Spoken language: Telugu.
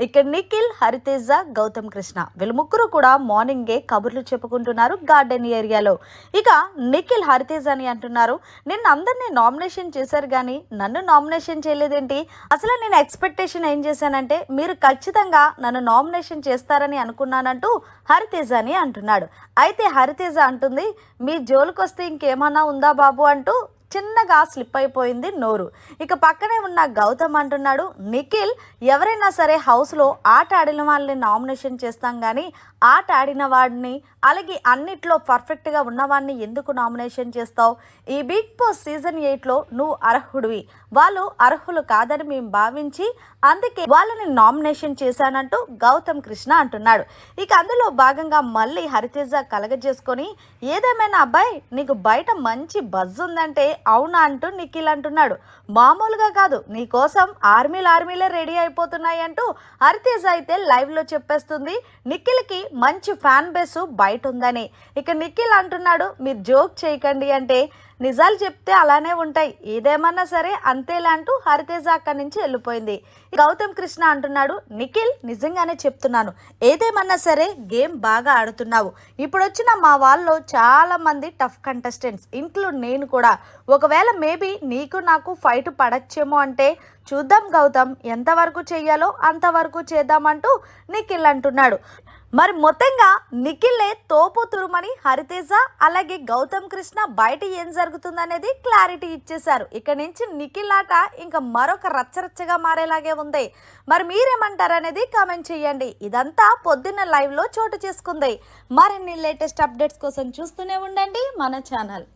ఇక్కడ నిఖిల్, హరితేజ, గౌతమ్ కృష్ణ వీళ్ళు ముగ్గురు కూడా మార్నింగే కబుర్లు చెప్పుకుంటున్నారు గార్డెన్ ఏరియాలో. ఇక నిఖిల్ హరితేజ అని అంటున్నారు, నిన్న అందరినీ నామినేషన్ చేశారు కానీ నన్ను నామినేషన్ చేయలేదేంటి? అసలు నేను ఎక్స్పెక్టేషన్ ఏం చేశానంటే మీరు ఖచ్చితంగా నన్ను నామినేషన్ చేస్తారని అనుకున్నానంటూ హరితేజ అని అంటున్నాడు. అయితే హరితేజ అంటుంది, మీ జోలికొస్తే ఇంకేమన్నా ఉందా బాబు అంటూ చిన్నగా స్లిప్ అయిపోయింది నోరు. ఇక పక్కనే ఉన్న గౌతమ్ అంటున్నాడు, నిఖిల్ ఎవరైనా సరే హౌస్లో ఆట ఆడిన వాళ్ళని నామినేషన్ చేస్తాం కానీ ఆట ఆడిన వాడిని అలాగే అన్నిట్లో పర్ఫెక్ట్గా ఉన్నవాడిని ఎందుకు నామినేషన్ చేస్తావు? ఈ బిగ్ బాస్ సీజన్ 8లో నువ్వు అర్హుడివి, వాళ్ళు అర్హులు కాదని మేము భావించి అందుకే వాళ్ళని నామినేషన్ చేశానంటూ గౌతమ్ కృష్ణ అంటున్నాడు. ఇక అందులో భాగంగా మళ్ళీ హరితేజ కలగజేసుకొని, ఏదేమైనా అబ్బాయి నీకు బయట మంచి బజ్ ఉందంటే అవునా అంటూ నిఖిల్ అంటున్నాడు. మామూలుగా కాదు, నీకోసం ఆర్మీలే రెడీ అయిపోతున్నాయి అంటూ హరితేజ అయితే లైవ్లో చెప్పేస్తుంది నిఖిల్కి మంచి ఫ్యాన్ బేస్ బయట ఉందని. ఇక నిఖిల్ అంటున్నాడు, మీరు జోక్ చేయకండి అంటే నిజాలు చెప్తే అలానే ఉంటాయి, ఏదేమన్నా సరే అంతేలా అంటూ హరితేజ అక్కడి నుంచి వెళ్ళిపోయింది. గౌతమ్ కృష్ణ అంటున్నాడు, నిఖిల్ నిజంగానే చెప్తున్నాను, ఏదేమన్నా సరే గేమ్ బాగా ఆడుతున్నావు. ఇప్పుడు వచ్చిన మా వాళ్ళు చాలా మంది టఫ్ కంటెస్టెంట్స్, ఇంక్లూడ్ నేను కూడా. ఒకవేళ మేబీ నీకు నాకు ఫైట్ పడచ్చేమో అంటే చూద్దాం గౌతమ్, ఎంతవరకు చెయ్యాలో అంతవరకు చేద్దామంటూ నిఖిల్ అంటున్నాడు. మరి మొత్తంగా నిఖిల్లే తోపు తురుమని హరితేజ అలాగే గౌతమ్ కృష్ణ బయట ఏం జరుగుతుందనేది క్లారిటీ ఇచ్చేశారు. ఇక నుంచి నిఖిల్ ఆట ఇంకా మరొక రచ్చరచ్చగా మారేలాగే ఉంది. మరి మీరేమంటారనేది కామెంట్ చేయండి. ఇదంతా పొద్దున్న లైవ్లో చోటు చేసుకుంది. మరిన్ని లేటెస్ట్ అప్డేట్స్ కోసం చూస్తూనే ఉండండి మన ఛానల్.